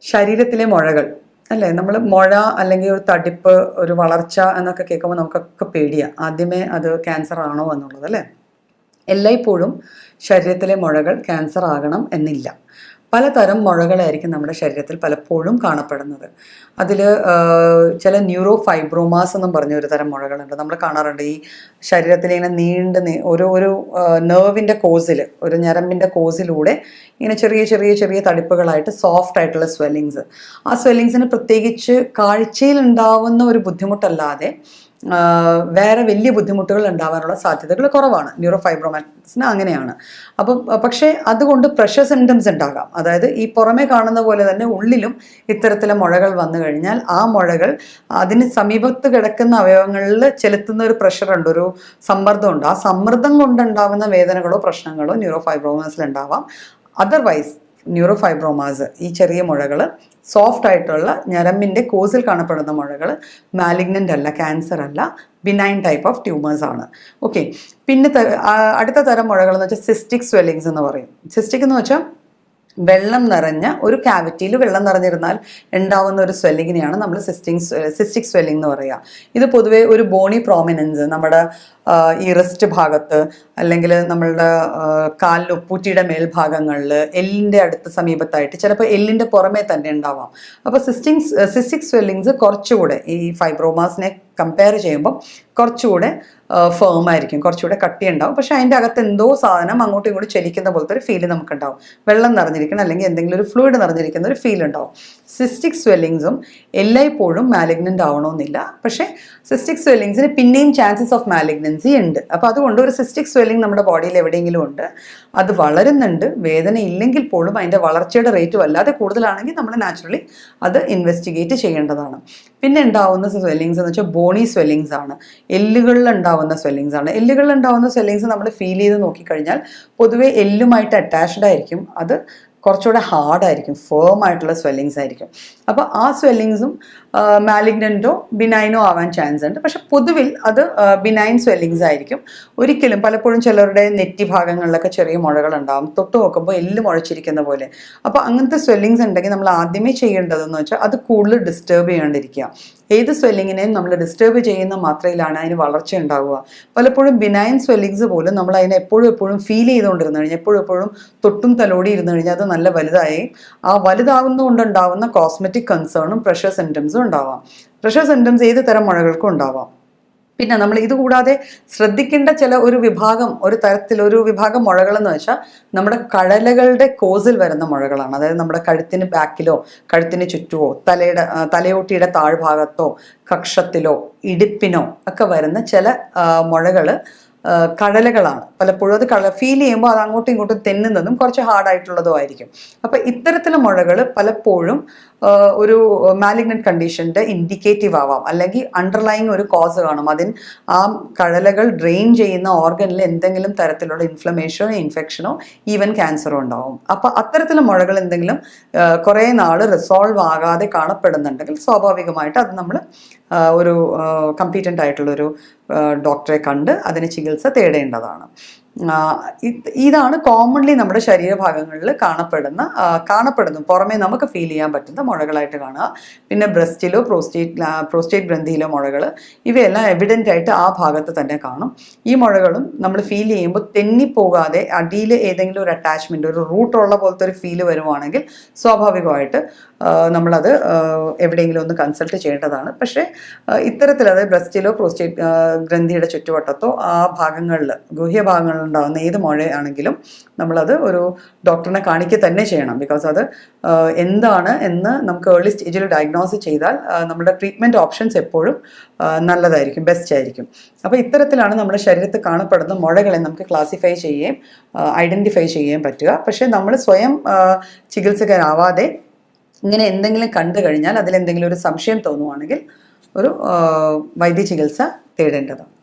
ശരീരത്തിലെ മുഴകൾ അല്ലേ, നമ്മൾ മുഴ അല്ലെങ്കിൽ ഒരു തടിപ്പ്, ഒരു വളർച്ച എന്നൊക്കെ കേൾക്കുമ്പോൾ നമുക്കൊക്കെ പേടിയാണ് ആദ്യമേ അത് ക്യാൻസർ ആണോ എന്നുള്ളത് അല്ലേ. എല്ലായ്പ്പോഴും ശരീരത്തിലെ മുഴകൾ ക്യാൻസർ ആകണം എന്നില്ല. പലതരം മുഴകളായിരിക്കും നമ്മുടെ ശരീരത്തിൽ പലപ്പോഴും കാണപ്പെടുന്നത്. അതിൽ ചില ന്യൂറോ ഫൈബ്രോമാസ് എന്നും പറഞ്ഞ ഒരു തരം മുഴകളുണ്ട്, നമ്മൾ കാണാറുണ്ട്. ഈ ശരീരത്തിൽ ഇങ്ങനെ ഒരു നെർവിൻ്റെ കോസിൽ, ഒരു ഞരമ്പിൻ്റെ കോസിലൂടെ ഇങ്ങനെ ചെറിയ ചെറിയ ചെറിയ തടിപ്പുകളായിട്ട് സോഫ്റ്റ് ആയിട്ടുള്ള സ്വെല്ലിങ്സ്. ആ സ്വെല്ലിങ്സിന് പ്രത്യേകിച്ച് കാഴ്ചയിൽ ഉണ്ടാവുന്ന ഒരു ബുദ്ധിമുട്ടല്ലാതെ വേറെ വലിയ ബുദ്ധിമുട്ടുകൾ ഉണ്ടാവാനുള്ള സാധ്യതകൾ കുറവാണ്. ന്യൂറോ ഫൈബ്രോമാസിന് അങ്ങനെയാണ്. അപ്പം പക്ഷേ അതുകൊണ്ട് പ്രഷർ സിംറ്റംസ് ഉണ്ടാകാം. അതായത് ഈ പുറമേ കാണുന്ന പോലെ തന്നെ ഉള്ളിലും ഇത്തരത്തിലെ മുഴകൾ വന്നു കഴിഞ്ഞാൽ ആ മുഴകൾ അതിന് സമീപത്ത് കിടക്കുന്ന അവയവങ്ങളിൽ ചെലുത്തുന്ന ഒരു പ്രഷറുണ്ട്, ഒരു സമ്മർദ്ദമുണ്ട്. ആ സമ്മർദ്ദം കൊണ്ടുണ്ടാവുന്ന വേദനകളോ പ്രശ്നങ്ങളോ ന്യൂറോ ഫൈബ്രോമാസിൽ ഉണ്ടാവാം. അതർവൈസ് ന്യൂറോ ഫൈബ്രോമാസ്, ഈ ചെറിയ മുഴകൾ, സോഫ്റ്റ് ആയിട്ടുള്ള ഞരമ്പിൻ്റെ കോസിൽ കാണപ്പെടുന്ന മുഴകൾ മാലിഗ്നൻ്റ് അല്ല, ക്യാൻസർ അല്ല, ബിനൈൻ ടൈപ്പ് ഓഫ് ട്യൂമേഴ്സ് ആണ്. ഓക്കെ. പിന്നെ അടുത്ത തരം മുഴകൾ എന്ന് വെച്ചാൽ സിസ്റ്റിക് സ്വെല്ലിങ്സ് എന്ന് പറയും. സിസ്റ്റിക് എന്ന് വെച്ചാൽ വെള്ളം നിറഞ്ഞ ഒരു ക്യാവിറ്റിയിൽ വെള്ളം നിറഞ്ഞിരുന്നാൽ ഉണ്ടാവുന്ന ഒരു സ്വെല്ലിങ്ങിനെയാണ് നമ്മൾ സിസ്റ്റിക് സ്വെല്ലിംഗ് എന്ന് പറയുക. ഇത് പൊതുവേ ഒരു ബോണി പ്രോമിനൻസ്, നമ്മുടെ ഈ റിസ്റ്റ് ഭാഗത്ത് അല്ലെങ്കിൽ നമ്മളുടെ കാലിൽ ഉപ്പൂറ്റിയുടെ മേൽഭാഗങ്ങളിൽ എല്ലിൻ്റെ അടുത്ത സമീപത്തായിട്ട്, ചിലപ്പോൾ എല്ലിൻ്റെ പുറമേ തന്നെ ഉണ്ടാവാം. അപ്പോൾ സിസ്റ്റിക് സ്വെല്ലിങ്സ് കുറച്ചുകൂടെ ഈ ഫൈബ്രോമാസിനെ കമ്പയർ ചെയ്യുമ്പോൾ കുറച്ചുകൂടെ ഫേം ആയിരിക്കും, കുറച്ചുകൂടെ കട്ടിയുണ്ടാവും. പക്ഷെ അതിൻ്റെ അകത്ത് എന്തോ സാധനം അങ്ങോട്ടും ഇങ്ങോട്ടും ചലിക്കുന്ന പോലത്തെ ഒരു ഫീൽ നമുക്കുണ്ടാവും. വെള്ളം നിറഞ്ഞിരിക്കണം അല്ലെങ്കിൽ എന്തെങ്കിലും ഒരു ഫ്ലൂയിഡ് നിറഞ്ഞിരിക്കുന്ന ഒരു ഫീൽ ഉണ്ടാവും. സിസ്റ്റിക് സ്വെല്ലിങ്സും എല്ലായ്പ്പോഴും മാലിഗ്നൻ്റ് ആവണമെന്നില്ല. പക്ഷേ സിസ്റ്റിക് സ്വെല്ലിങ്സിന് പിന്നെയും ചാൻസസ് ഓഫ് മാലിഗ്നൻസി ഉണ്ട്. അപ്പോൾ അതുകൊണ്ട് ഒരു സിസ്റ്റിക് സ്വെല്ലിംഗ് നമ്മുടെ ബോഡിയിൽ എവിടെയെങ്കിലും ഉണ്ട്, അത് വളരുന്നുണ്ട്, വേദന ഇല്ലെങ്കിൽ പോലും അതിൻ്റെ വളർച്ചയുടെ റേറ്റ് വല്ലാതെ കൂടുതലാണെങ്കിൽ നമ്മൾ നാച്ചുറലി അത് ഇൻവെസ്റ്റിഗേറ്റ് ചെയ്യേണ്ടതാണ്. പിന്നെ ഉണ്ടാവുന്ന സ്വെല്ലിങ്സ് എന്ന് വെച്ചാൽ ബോണി സ്വെല്ലിങ്സ് ആണ്, എല്ലുകളിൽ ഉണ്ടാവുന്ന സ്വെല്ലിങ്സ് ആണ്. എല്ലുകളിൽ ഉണ്ടാവുന്ന സ്വെല്ലിങ്സ് നമ്മൾ ഫീൽ ചെയ്ത് നോക്കിക്കഴിഞ്ഞാൽ പൊതുവെ എല്ലുമായിട്ട് അറ്റാച്ച്ഡ് ആയിരിക്കും. അത് കുറച്ചുകൂടെ ഹാർഡായിരിക്കും, ഫേം ആയിട്ടുള്ള സ്വെല്ലിങ്സ് ആയിരിക്കും. അപ്പോൾ ആ സ്വെല്ലിങ്സും മാലിഗ്നൻറ്റോ ബിനൈനോ ആവാൻ ചാൻസ് ഉണ്ട്. പക്ഷെ പൊതുവിൽ അത് ബിനൈൻ സ്വെല്ലിങ്സ് ആയിരിക്കും. ഒരിക്കലും പലപ്പോഴും ചിലരുടെ നെറ്റി ഭാഗങ്ങളിലൊക്കെ ചെറിയ മുഴകൾ ഉണ്ടാകും, തൊട്ട് നോക്കുമ്പോൾ എല്ല് മുഴച്ചിരിക്കുന്ന പോലെ. അപ്പോൾ അങ്ങനത്തെ സ്വെല്ലിങ്സ് ഉണ്ടെങ്കിൽ നമ്മൾ ആദ്യമേ ചെയ്യേണ്ടതെന്ന് വെച്ചാൽ അത് കൂടുതൽ ഡിസ്റ്റർബ് ചെയ്യാണ്ടിരിക്കുക. ഏത് സ്വെല്ലിങ്ങിനെയും നമ്മൾ ഡിസ്റ്റർബ് ചെയ്യുന്ന മാത്രയിലാണ് അതിന് വളർച്ച ഉണ്ടാവുക. പലപ്പോഴും ബിനൈൻ സ്വെല്ലിങ്സ് പോലും നമ്മൾ അതിനെ എപ്പോഴും ഫീൽ ചെയ്തുകൊണ്ടിരുന്നു കഴിഞ്ഞാൽ, എപ്പോഴും തൊട്ടും തലോടി ഇരുന്ന് കഴിഞ്ഞാൽ അത് നല്ല വലുതായി, ആ വലുതാവുന്നതുകൊണ്ടുണ്ടാവുന്ന കോസ്മെറ്റിക് കൺസേണും പ്രഷർ സിംറ്റംസും ഉണ്ടാവാം. പ്രഷർ സിംറ്റംസ് ഏത് തരം മുഴകൾക്കും ഉണ്ടാവാം. പിന്നെ നമ്മൾ ഇതുകൂടാതെ ശ്രദ്ധിക്കേണ്ട ഒരു വിഭാഗം മുഴകളെന്ന് വെച്ചാൽ നമ്മുടെ കഴലകളുടെ കോസിൽ വരുന്ന മുഴകളാണ്. അതായത് നമ്മുടെ കഴുത്തിന് ബാക്കിലോ കഴുത്തിന് ചുറ്റുമോ തലയോട്ടിയുടെ താഴ്ഭാഗത്തോ കക്ഷത്തിലോ ഇടുപ്പിനോ ഒക്കെ വരുന്ന ചില മുഴകൾ കടലകളാണ്. പലപ്പോഴും അത് ഫീൽ ചെയ്യുമ്പോൾ അത് അങ്ങോട്ടും ഇങ്ങോട്ടും തെന്നുന്നതും കുറച്ച് ഹാർഡായിട്ടുള്ളതും ആയിരിക്കും. അപ്പം ഇത്തരത്തിലുള്ള മുഴകൾ പലപ്പോഴും ഒരു മാലിഗ്നന്റ് കണ്ടീഷൻ്റെ ഇൻഡിക്കേറ്റീവ് ആവാം, അല്ലെങ്കിൽ അണ്ടർലൈങ് ഒരു കോസ് കാണും. ആ കടലകൾ ഡ്രെയിൻ ചെയ്യുന്ന ഓർഗനിൽ എന്തെങ്കിലും തരത്തിലുള്ള ഇൻഫ്ലമേഷനോ ഇൻഫെക്ഷനോ ഈവൻ ക്യാൻസറോ ഉണ്ടാവും. അപ്പം അത്തരത്തിലുള്ള മുഴകൾ എന്തെങ്കിലും കുറേ നാൾ റിസോൾവ് ആകാതെ കാണപ്പെടുന്നുണ്ടെങ്കിൽ സ്വാഭാവികമായിട്ട് അത് നമ്മൾ ഒരു കമ്പീറ്റൻ്റ് ആയിട്ടുള്ളൊരു ഡോക്ടറെ കണ്ട് അതിന് ചികിത്സ തേടേണ്ടതാണ്. ഇതാണ് കോമൺലി നമ്മുടെ ശരീരഭാഗങ്ങളിൽ കാണപ്പെടുന്നു പുറമേ നമുക്ക് ഫീൽ ചെയ്യാൻ പറ്റുന്ന മുഴകളായിട്ട് കാണുക. പിന്നെ ബ്രസ്റ്റിലോ പ്രോസ്റ്റേറ്റ് ഗ്രന്ഥിയിലോ മുഴകൾ, ഇവയെല്ലാം എവിഡൻ്റ് ആയിട്ട് ആ ഭാഗത്ത് തന്നെ കാണും. ഈ മുഴകളും നമ്മൾ ഫീൽ ചെയ്യുമ്പോൾ തെന്നിപ്പോകാതെ അടിയിൽ ഏതെങ്കിലും ഒരു അറ്റാച്ച്മെൻറ്റ്, ഒരു റൂട്ടുള്ള പോലത്തെ ഒരു ഫീല് വരുവാണെങ്കിൽ സ്വാഭാവികമായിട്ട് നമ്മളത് എവിടെയെങ്കിലും ഒന്ന് കൺസൾട്ട് ചെയ്യേണ്ടതാണ്. പക്ഷേ ഇത്തരത്തിൽ അതായത് ബ്രസ്റ്റിലോ പ്രോസ്റ്റേറ്റ് ഗ്രന്ഥിയുടെ ചുറ്റുവട്ടത്തോ ആ ഭാഗങ്ങളിൽ, ഗുഹ്യഭാഗങ്ങളിൽ ഉണ്ടാകുന്ന ഏത് മുഴയാണെങ്കിലും നമ്മളത് ഒരു ഡോക്ടറിനെ കാണിക്കുക തന്നെ ചെയ്യണം. ബിക്കോസ് അത് എന്താണ് എന്ന് നമുക്ക് ഏർലി സ്റ്റേജിൽ ഡയഗ്നോസ് ചെയ്താൽ നമ്മുടെ ട്രീറ്റ്മെൻറ്റ് ഓപ്ഷൻസ് എപ്പോഴും നല്ലതായിരിക്കും, ബെസ്റ്റ് ആയിരിക്കും. അപ്പോൾ ഇത്തരത്തിലാണ് നമ്മുടെ ശരീരത്തിൽ കാണപ്പെടുന്ന മുഴകളെ നമുക്ക് ക്ലാസിഫൈ ചെയ്യുകയും ഐഡൻറ്റിഫൈ ചെയ്യുകയും പറ്റുക. പക്ഷേ നമ്മൾ സ്വയം ചികിത്സകരാവാതെ ഇങ്ങനെ എന്തെങ്കിലും കണ്ടു കഴിഞ്ഞാൽ അതിലെന്തെങ്കിലും ഒരു സംശയം തോന്നുവാണെങ്കിൽ ഒരു വൈദ്യ ചികിത്സ തേടേണ്ടതാണ്.